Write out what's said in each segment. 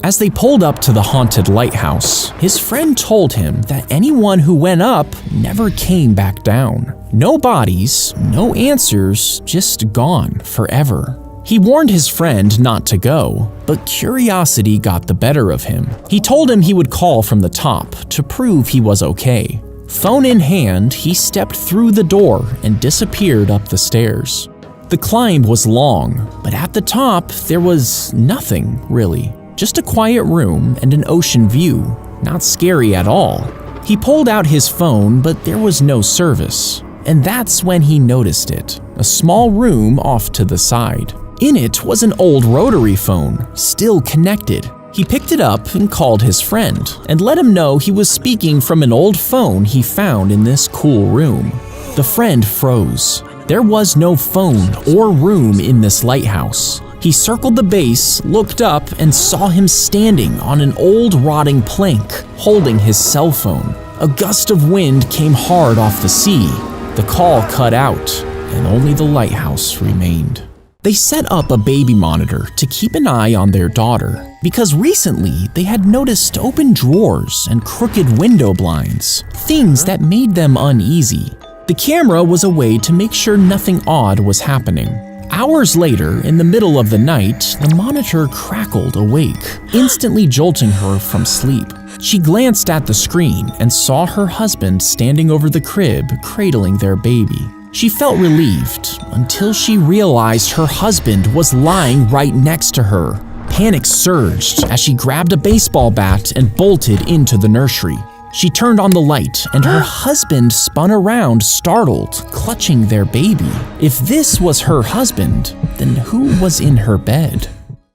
As they pulled up to the haunted lighthouse, his friend told him that anyone who went up never came back down. No bodies, no answers, just gone forever. He warned his friend not to go, but curiosity got the better of him. He told him he would call from the top to prove he was okay. Phone in hand, he stepped through the door and disappeared up the stairs. The climb was long, but at the top there was nothing, really. Just a quiet room and an ocean view, not scary at all. He pulled out his phone, but there was no service. And that's when he noticed it, a small room off to the side. In it was an old rotary phone, still connected. He picked it up and called his friend, and let him know he was speaking from an old phone he found in this cool room. The friend froze. There was no phone or room in this lighthouse. He circled the base, looked up, and saw him standing on an old rotting plank, holding his cell phone. A gust of wind came hard off the sea. The call cut out, and only the lighthouse remained. They set up a baby monitor to keep an eye on their daughter, because recently they had noticed open drawers and crooked window blinds, things that made them uneasy. The camera was a way to make sure nothing odd was happening. Hours later, in the middle of the night, the monitor crackled awake, instantly jolting her from sleep. She glanced at the screen and saw her husband standing over the crib, cradling their baby. She felt relieved until she realized her husband was lying right next to her. Panic surged as she grabbed a baseball bat and bolted into the nursery. She turned on the light and her husband spun around, startled, clutching their baby. If this was her husband, then who was in her bed?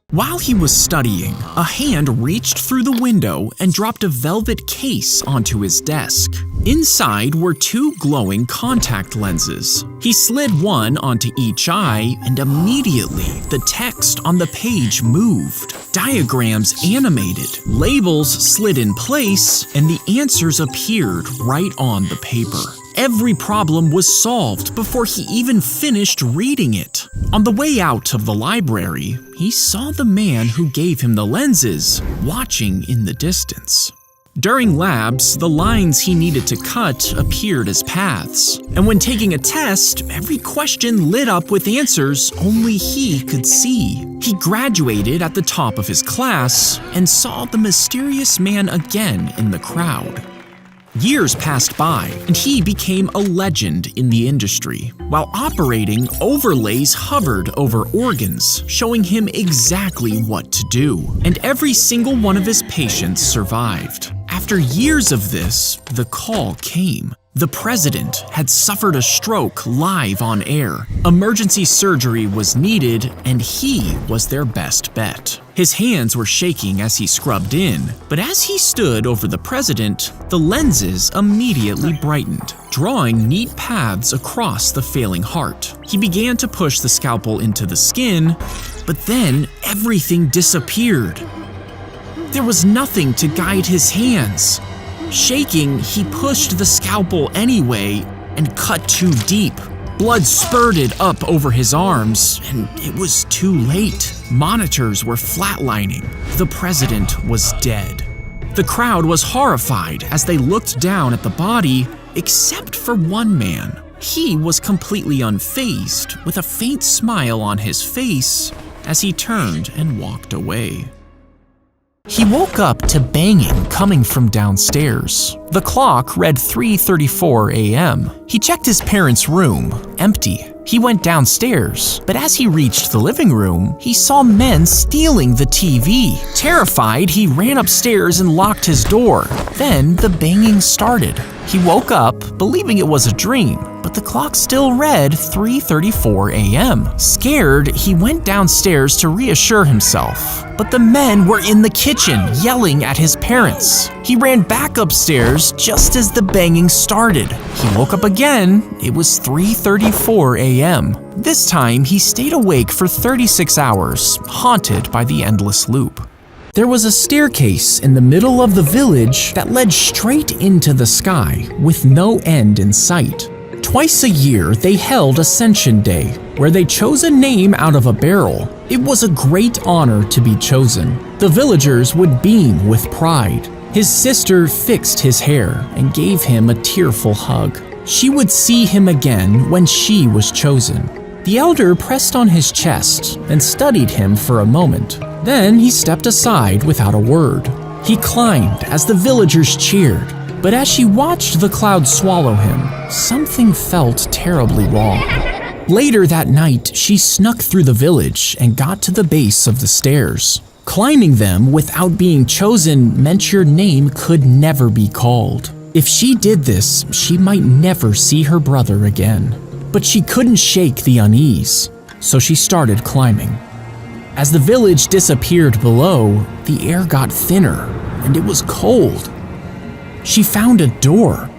While he was studying, a hand reached through the window and dropped a velvet case onto his desk. Inside were 2 glowing contact lenses. He slid one onto each eye, and immediately the text on the page moved. Diagrams animated, labels slid in place, and the answers appeared right on the paper. Every problem was solved before he even finished reading it. On the way out of the library, he saw the man who gave him the lenses watching in the distance. During labs, the lines he needed to cut appeared as paths, and when taking a test, every question lit up with answers only he could see. He graduated at the top of his class and saw the mysterious man again in the crowd. Years passed by, and he became a legend in the industry. While operating, overlays hovered over organs, showing him exactly what to do, and every single one of his patients survived. After years of this, the call came. The president had suffered a stroke live on air. Emergency surgery was needed, and he was their best bet. His hands were shaking as he scrubbed in, but as he stood over the president, the lenses immediately brightened, drawing neat paths across the failing heart. He began to push the scalpel into the skin, but then everything disappeared. There was nothing to guide his hands. Shaking, he pushed the scalpel anyway and cut too deep. Blood spurted up over his arms, and it was too late. Monitors were flatlining. The president was dead. The crowd was horrified as they looked down at the body, except for one man. He was completely unfazed, with a faint smile on his face as he turned and walked away. He woke up to banging coming from downstairs. The clock read 3:34 a.m. He checked his parents' room, empty. He went downstairs, but as he reached the living room, he saw men stealing the TV. Terrified, he ran upstairs and locked his door. Then the banging started. He woke up, believing it was a dream, but the clock still read 3:34 a.m. Scared, he went downstairs to reassure himself, but the men were in the kitchen yelling at his parents. He ran back upstairs just as the banging started. He woke up again. It was 3:34 a.m. This time, he stayed awake for 36 hours, haunted by the endless loop. There was a staircase in the middle of the village that led straight into the sky, with no end in sight. Twice a year, they held Ascension Day, where they chose a name out of a barrel. It was a great honor to be chosen. The villagers would beam with pride. His sister fixed his hair and gave him a tearful hug. She would see him again when she was chosen. The elder pressed on his chest and studied him for a moment. Then he stepped aside without a word. He climbed as the villagers cheered, but as she watched the cloud swallow him, something felt terribly wrong. Later that night, she snuck through the village and got to the base of the stairs. Climbing them without being chosen meant your name could never be called. If she did this, she might never see her brother again. But she couldn't shake the unease, so she started climbing. As the village disappeared below, the air got thinner and it was cold. She found a door.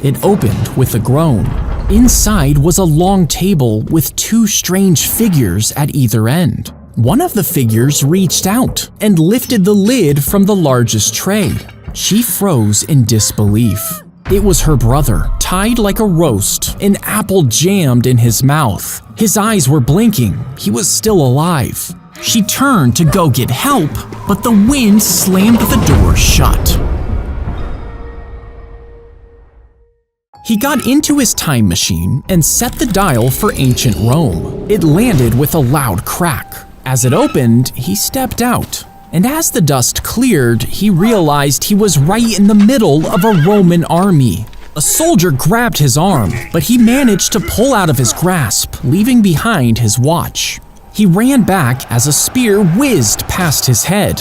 It opened with a groan. Inside was a long table with two strange figures at either end. One of the figures reached out and lifted the lid from the largest tray. She froze in disbelief. It was her brother, tied like a roast, an apple jammed in his mouth. His eyes were blinking. He was still alive. She turned to go get help, but the wind slammed the door shut. He got into his time machine and set the dial for ancient Rome. It landed with a loud crack. As it opened, he stepped out. And as the dust cleared, he realized he was right in the middle of a Roman army. A soldier grabbed his arm, but he managed to pull out of his grasp, leaving behind his watch. He ran back as a spear whizzed past his head.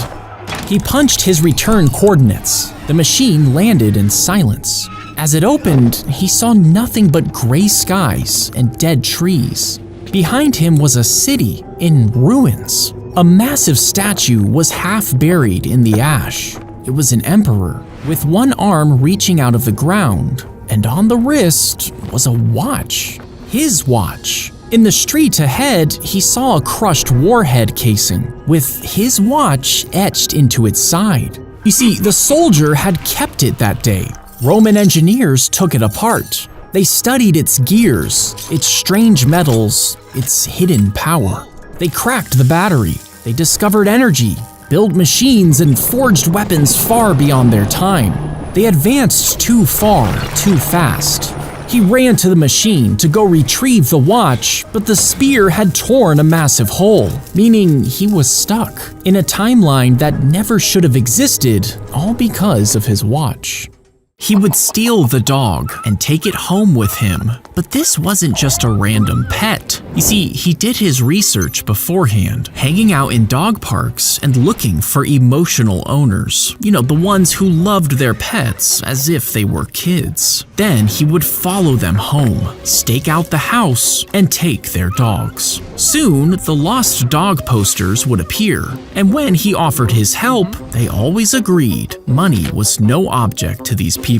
He punched his return coordinates. The machine landed in silence. As it opened, he saw nothing but gray skies and dead trees. Behind him was a city in ruins. A massive statue was half buried in the ash. It was an emperor, with one arm reaching out of the ground, and on the wrist was a watch. His watch. In the street ahead, he saw a crushed warhead casing, with his watch etched into its side. You see, the soldier had kept it that day. Roman engineers took it apart. They studied its gears, its strange metals, its hidden power. They cracked the battery. They discovered energy, built machines, and forged weapons far beyond their time. They advanced too far, too fast. He ran to the machine to go retrieve the watch, but the spear had torn a massive hole, meaning he was stuck in a timeline that never should have existed, all because of his watch. He would steal the dog and take it home with him, but this wasn't just a random pet. You see, he did his research beforehand, hanging out in dog parks and looking for emotional owners. You know, the ones who loved their pets as if they were kids. Then he would follow them home, stake out the house, and take their dogs. Soon, the lost dog posters would appear, and when he offered his help, they always agreed money was no object to these people.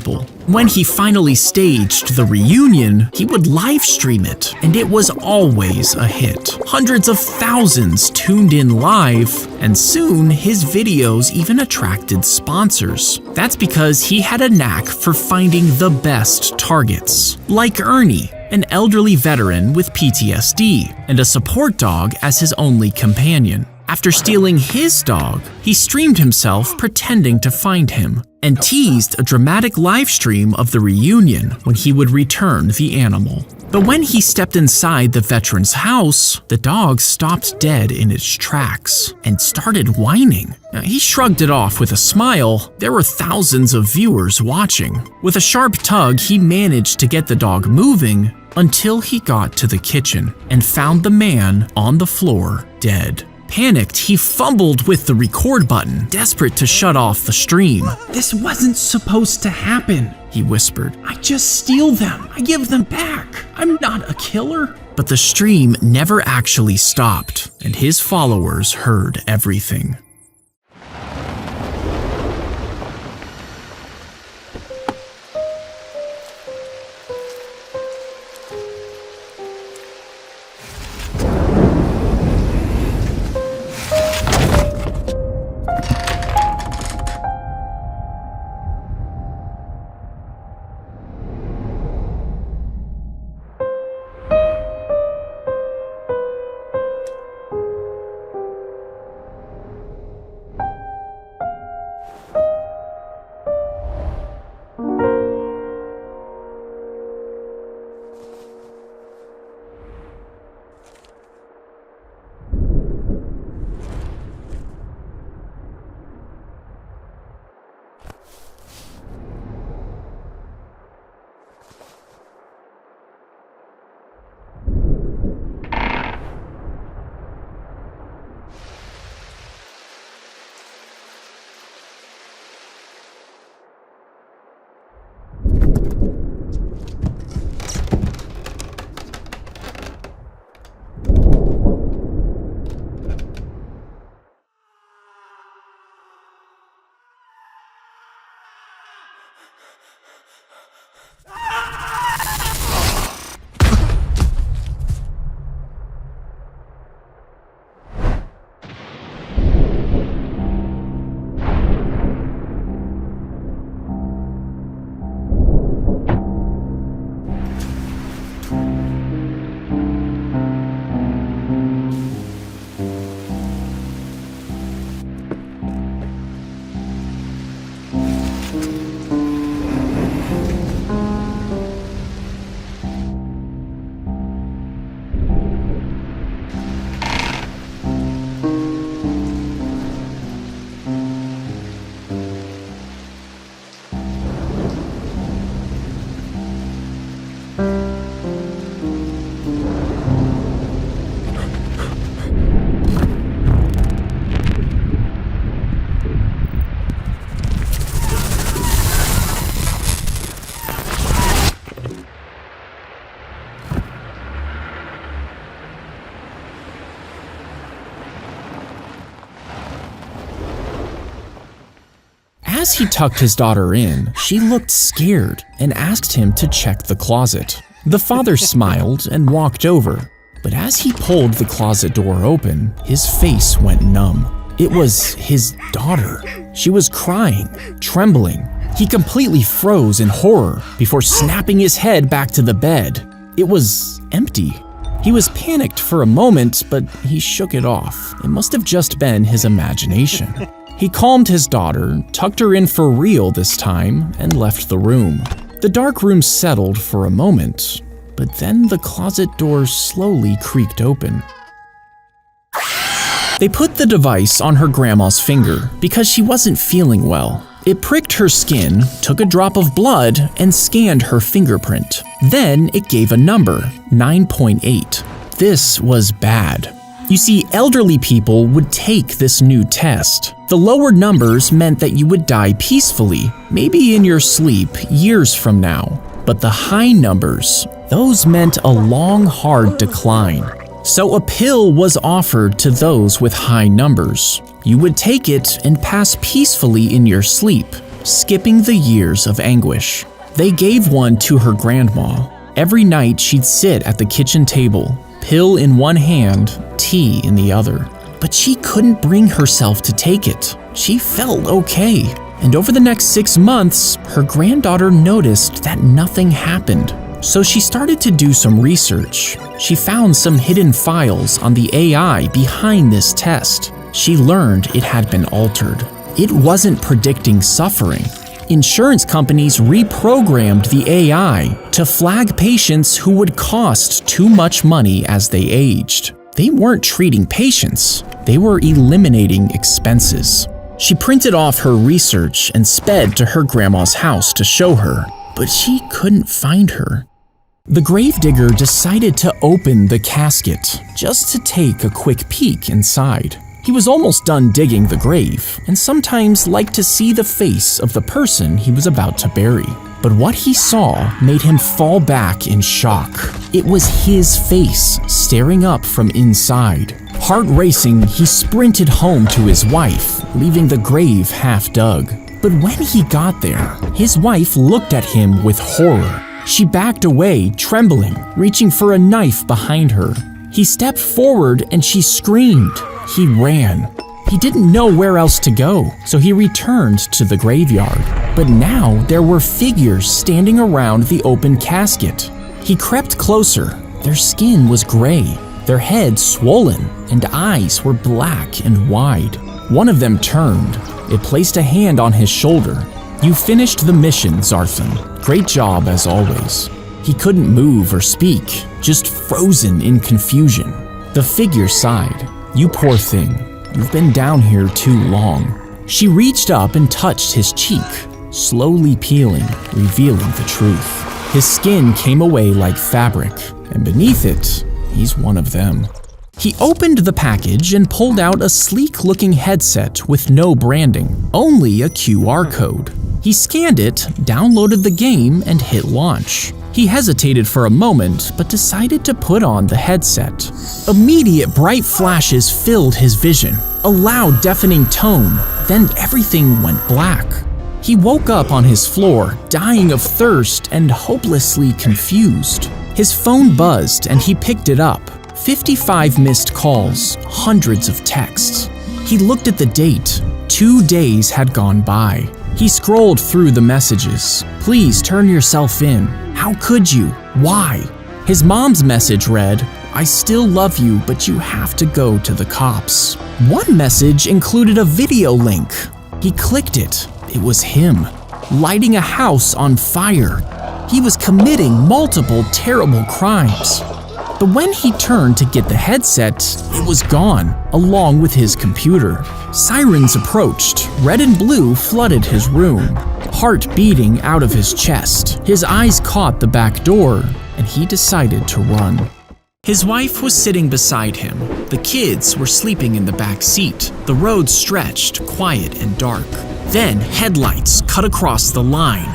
When he finally staged the reunion, he would live stream it, and it was always a hit. Hundreds of thousands tuned in live, and soon his videos even attracted sponsors. That's because he had a knack for finding the best targets, like Ernie, an elderly veteran with PTSD, and a support dog as his only companion. After stealing his dog, he streamed himself pretending to find him, and teased a dramatic live stream of the reunion when he would return the animal. But when he stepped inside the veteran's house, the dog stopped dead in its tracks and started whining. He shrugged it off with a smile. There were thousands of viewers watching. With a sharp tug, he managed to get the dog moving until he got to the kitchen and found the man on the floor dead. Panicked, he fumbled with the record button, desperate to shut off the stream. "This wasn't supposed to happen," he whispered. "I just steal them. I give them back. I'm not a killer." But the stream never actually stopped, and his followers heard everything. As he tucked his daughter in, she looked scared and asked him to check the closet. The father smiled and walked over, but as he pulled the closet door open, his face went numb. It was his daughter. She was crying, trembling. He completely froze in horror before snapping his head back to the bed. It was empty. He was panicked for a moment, but he shook it off. It must have just been his imagination. He calmed his daughter, tucked her in for real this time, and left the room. The dark room settled for a moment, but then the closet door slowly creaked open. They put the device on her grandma's finger because she wasn't feeling well. It pricked her skin, took a drop of blood, and scanned her fingerprint. Then it gave a number, 9.8. This was bad. You see, elderly people would take this new test. The lower numbers meant that you would die peacefully, maybe in your sleep years from now. But the high numbers, those meant a long, hard decline. So a pill was offered to those with high numbers. You would take it and pass peacefully in your sleep, skipping the years of anguish. They gave one to her grandma. Every night she'd sit at the kitchen table, pill in one hand, tea in the other. But she couldn't bring herself to take it. She felt okay. And over the next 6 months, her granddaughter noticed that nothing happened. So she started to do some research. She found some hidden files on the AI behind this test. She learned it had been altered. It wasn't predicting suffering. Insurance companies reprogrammed the AI to flag patients who would cost too much money as they aged. They weren't treating patients, they were eliminating expenses. She printed off her research and sped to her grandma's house to show her, but she couldn't find her. The gravedigger decided to open the casket just to take a quick peek inside. He was almost done digging the grave and sometimes liked to see the face of the person he was about to bury. But what he saw made him fall back in shock. It was his face staring up from inside. Heart racing, he sprinted home to his wife, leaving the grave half dug. But when he got there, his wife looked at him with horror. She backed away, trembling, reaching for a knife behind her. He stepped forward and she screamed. He ran. He didn't know where else to go, so he returned to the graveyard. But now there were figures standing around the open casket. He crept closer. Their skin was gray, their heads swollen, and eyes were black and wide. One of them turned. It placed a hand on his shoulder. "You finished the mission, Zarthan. Great job as always." He couldn't move or speak, just frozen in confusion. The figure sighed. "You poor thing. You've been down here too long." She reached up and touched his cheek, slowly peeling, revealing the truth. His skin came away like fabric, and beneath it, he's one of them. He opened the package and pulled out a sleek-looking headset with no branding, only a QR code. He scanned it, downloaded the game, and hit launch. He hesitated for a moment, but decided to put on the headset. Immediate bright flashes filled his vision, a loud, deafening tone, then everything went black. He woke up on his floor, dying of thirst and hopelessly confused. His phone buzzed and he picked it up. 55 missed calls, hundreds of texts. He looked at the date. 2 days had gone by. He scrolled through the messages. Please turn yourself in. How could you? Why? His mom's message read, I still love you, but you have to go to the cops. One message included a video link. He clicked it. It was him, lighting a house on fire. He was committing multiple terrible crimes. But when he turned to get the headset, it was gone, along with his computer. Sirens approached. Red and blue flooded his room, heart beating out of his chest. His eyes caught the back door, and he decided to run. His wife was sitting beside him. The kids were sleeping in the back seat. The road stretched, quiet and dark. Then headlights cut across the line.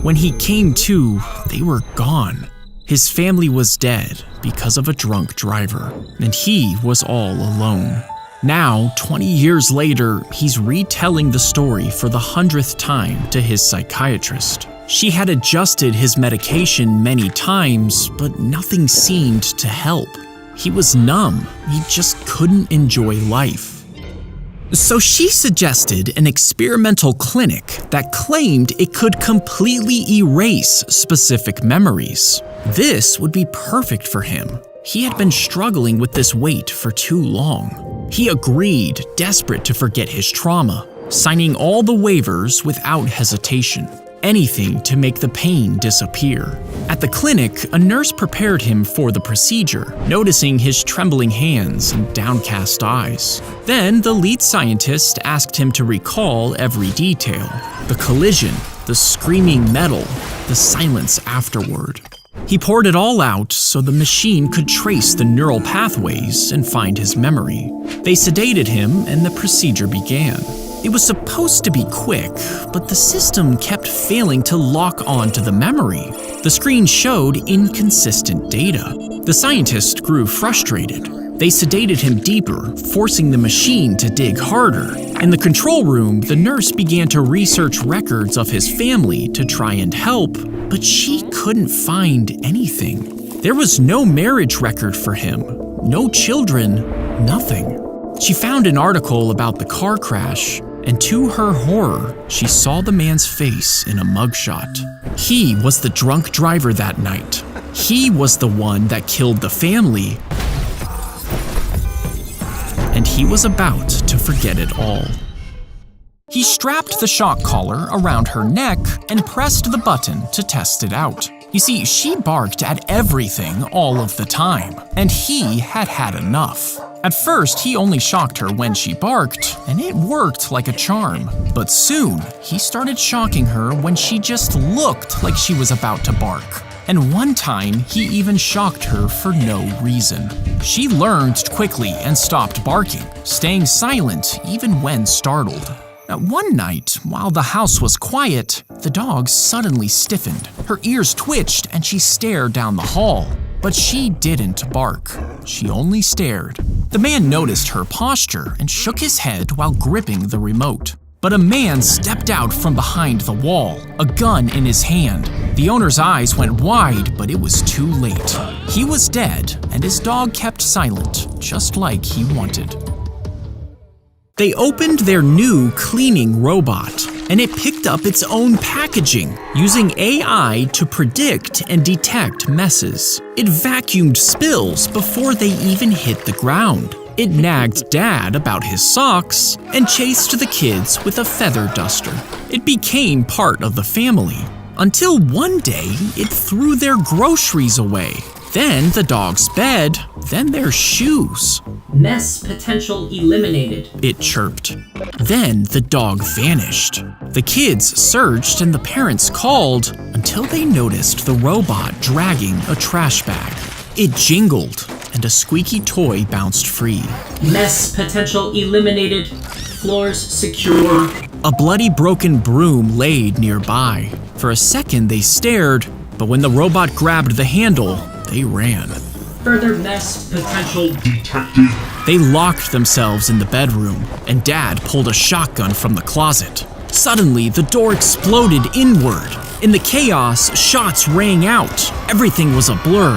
When he came to, they were gone. His family was dead because of a drunk driver, and he was all alone. Now, 20 years later, he's retelling the story for the 100th time to his psychiatrist. She had adjusted his medication many times, but nothing seemed to help. He was numb. He just couldn't enjoy life. So she suggested an experimental clinic that claimed it could completely erase specific memories. This would be perfect for him. He had been struggling with this weight for too long. He agreed, desperate to forget his trauma, signing all the waivers without hesitation. Anything to make the pain disappear. At the clinic, a nurse prepared him for the procedure, noticing his trembling hands and downcast eyes. Then the lead scientist asked him to recall every detail: the collision, the screaming metal, the silence afterward. He poured it all out so the machine could trace the neural pathways and find his memory. They sedated him and the procedure began. It was supposed to be quick, but the system kept failing to lock on to the memory. The screen showed inconsistent data. The scientist grew frustrated. They sedated him deeper, forcing the machine to dig harder. In the control room, the nurse began to research records of his family to try and help, but she couldn't find anything. There was no marriage record for him, no children, nothing. She found an article about the car crash, and to her horror, she saw the man's face in a mugshot. He was the drunk driver that night. He was the one that killed the family, and he was about to forget it all. He strapped the shock collar around her neck and pressed the button to test it out. You see, she barked at everything all of the time, and he had had enough. At first, he only shocked her when she barked, and it worked like a charm. But soon, he started shocking her when she just looked like she was about to bark. And one time, he even shocked her for no reason. She learned quickly and stopped barking, staying silent even when startled. One night, while the house was quiet, the dog suddenly stiffened. Her ears twitched and she stared down the hall. But she didn't bark. She only stared. The man noticed her posture and shook his head while gripping the remote. But a man stepped out from behind the wall, a gun in his hand. The owner's eyes went wide, but it was too late. He was dead, and his dog kept silent, just like he wanted. They opened their new cleaning robot, and it picked up its own packaging, using AI to predict and detect messes. It vacuumed spills before they even hit the ground. It nagged Dad about his socks and chased the kids with a feather duster. It became part of the family, until one day it threw their groceries away. Then the dog's bed, then their shoes. Mess potential eliminated, it chirped. Then the dog vanished. The kids searched and the parents called until they noticed the robot dragging a trash bag. It jingled and a squeaky toy bounced free. Mess potential eliminated, floors secure. A bloody broken broom laid nearby. For a second they stared, but when the robot grabbed the handle, they ran. Further mess potential detected. They locked themselves in the bedroom, and Dad pulled a shotgun from the closet. Suddenly, the door exploded inward. In the chaos, shots rang out. Everything was a blur.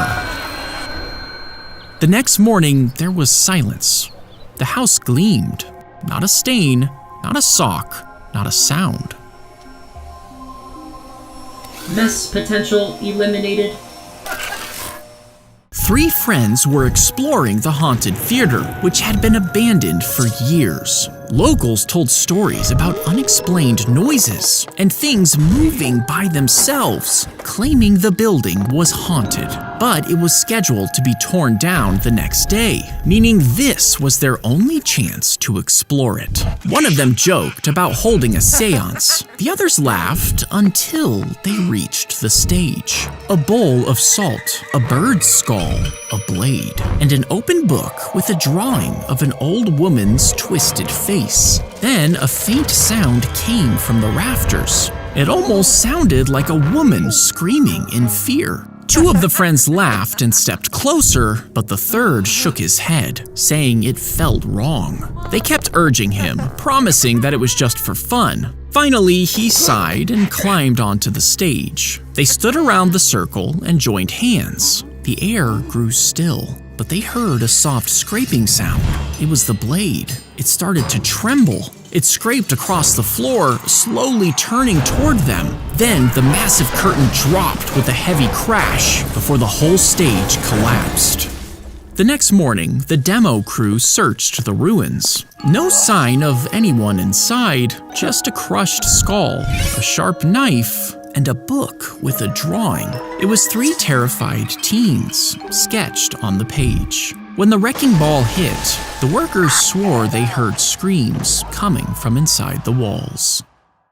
The next morning, there was silence. The house gleamed. Not a stain, not a sock, not a sound. Mess potential eliminated. 3 friends were exploring the haunted theater, which had been abandoned for years. Locals told stories about unexplained noises and things moving by themselves, claiming the building was haunted. But it was scheduled to be torn down the next day, meaning this was their only chance to explore it. One of them joked about holding a seance. The others laughed until they reached the stage. A bowl of salt, a bird's skull, a blade, and an open book with a drawing of an old woman's twisted face. Then a faint sound came from the rafters. It almost sounded like a woman screaming in fear. 2 of the friends laughed and stepped closer, but the third shook his head, saying it felt wrong. They kept urging him, promising that it was just for fun. Finally, he sighed and climbed onto the stage. They stood around the circle and joined hands. The air grew still, but they heard a soft scraping sound. It was the blade. It started to tremble. It scraped across the floor, slowly turning toward them. Then the massive curtain dropped with a heavy crash before the whole stage collapsed. The next morning, the demo crew searched the ruins. No sign of anyone inside, just a crushed skull, a sharp knife, and a book with a drawing. It was 3 terrified teens, sketched on the page. When the wrecking ball hit, the workers swore they heard screams coming from inside the walls.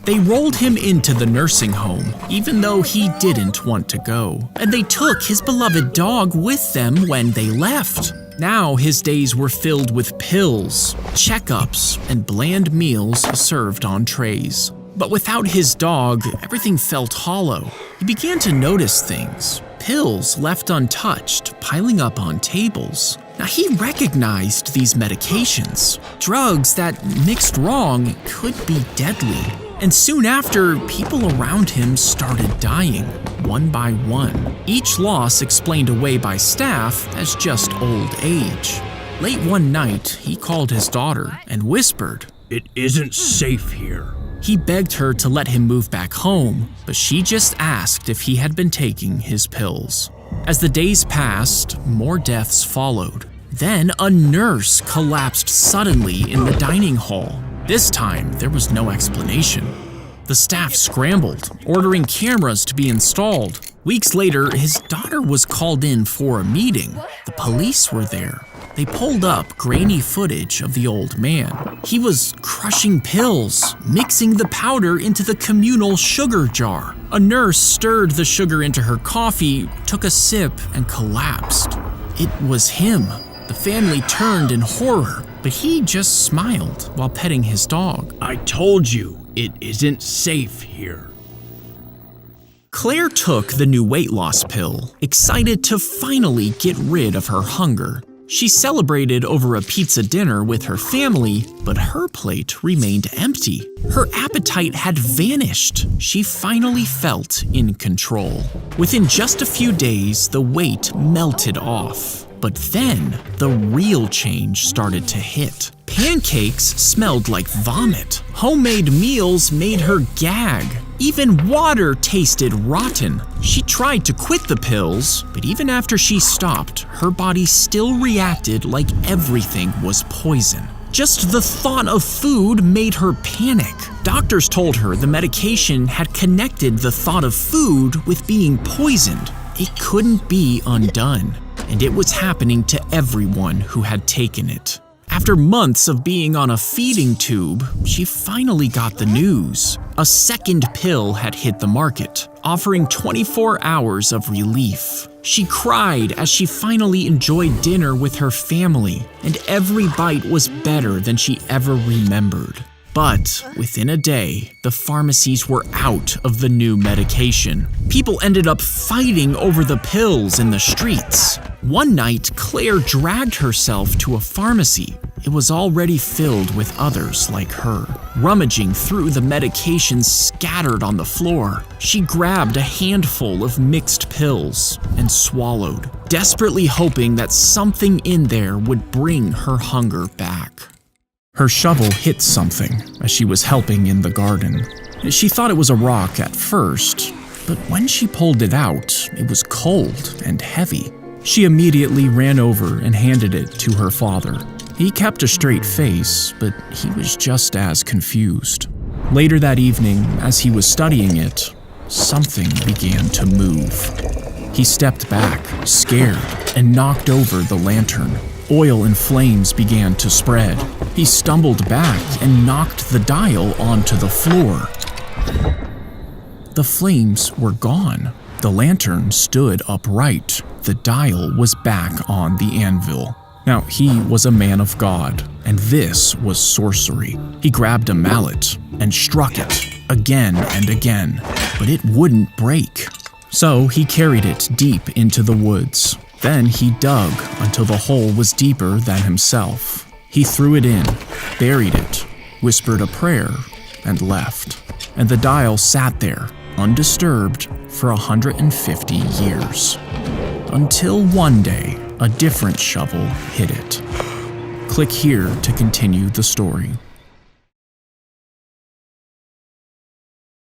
They rolled him into the nursing home, even though he didn't want to go, and they took his beloved dog with them when they left. Now his days were filled with pills, checkups, and bland meals served on trays. But without his dog, everything felt hollow. He began to notice things. Pills left untouched, piling up on tables. Now he recognized these medications. Drugs that, mixed wrong, could be deadly. And soon after, people around him started dying, one by one. Each loss explained away by staff as just old age. Late one night, he called his daughter and whispered, It isn't safe here. He begged her to let him move back home, but she just asked if he had been taking his pills. As the days passed, more deaths followed. Then a nurse collapsed suddenly in the dining hall. This time, there was no explanation. The staff scrambled, ordering cameras to be installed. Weeks later, his daughter was called in for a meeting. The police were there. They pulled up grainy footage of the old man. He was crushing pills, mixing the powder into the communal sugar jar. A nurse stirred the sugar into her coffee, took a sip, and collapsed. It was him. The family turned in horror, but he just smiled while petting his dog. I told you, it isn't safe here. Claire took the new weight loss pill, excited to finally get rid of her hunger. She celebrated over a pizza dinner with her family, but her plate remained empty. Her appetite had vanished. She finally felt in control. Within just a few days, the weight melted off. But then, the real change started to hit. Pancakes smelled like vomit. Homemade meals made her gag. Even water tasted rotten. She tried to quit the pills, but even after she stopped, her body still reacted like everything was poison. Just the thought of food made her panic. Doctors told her the medication had connected the thought of food with being poisoned. It couldn't be undone, and it was happening to everyone who had taken it. After months of being on a feeding tube, she finally got the news. A second pill had hit the market, offering 24 hours of relief. She cried as she finally enjoyed dinner with her family, and every bite was better than she ever remembered. But within a day, the pharmacies were out of the new medication. People ended up fighting over the pills in the streets. One night, Claire dragged herself to a pharmacy. It was already filled with others like her. Rummaging through the medications scattered on the floor, she grabbed a handful of mixed pills and swallowed, desperately hoping that something in there would bring her hunger back. Her shovel hit something as she was helping in the garden. She thought it was a rock at first, but when she pulled it out, it was cold and heavy. She immediately ran over and handed it to her father. He kept a straight face, but he was just as confused. Later that evening, as he was studying it, something began to move. He stepped back, scared, and knocked over the lantern. Oil and flames began to spread. He stumbled back and knocked the dial onto the floor. The flames were gone. The lantern stood upright. The dial was back on the anvil. Now, he was a man of God, and this was sorcery. He grabbed a mallet and struck it again and again, but it wouldn't break. So he carried it deep into the woods. Then he dug until the hole was deeper than himself. He threw it in, buried it, whispered a prayer, and left. And the dial sat there, undisturbed, for 150 years. Until one day, a different shovel hit it. Click here to continue the story.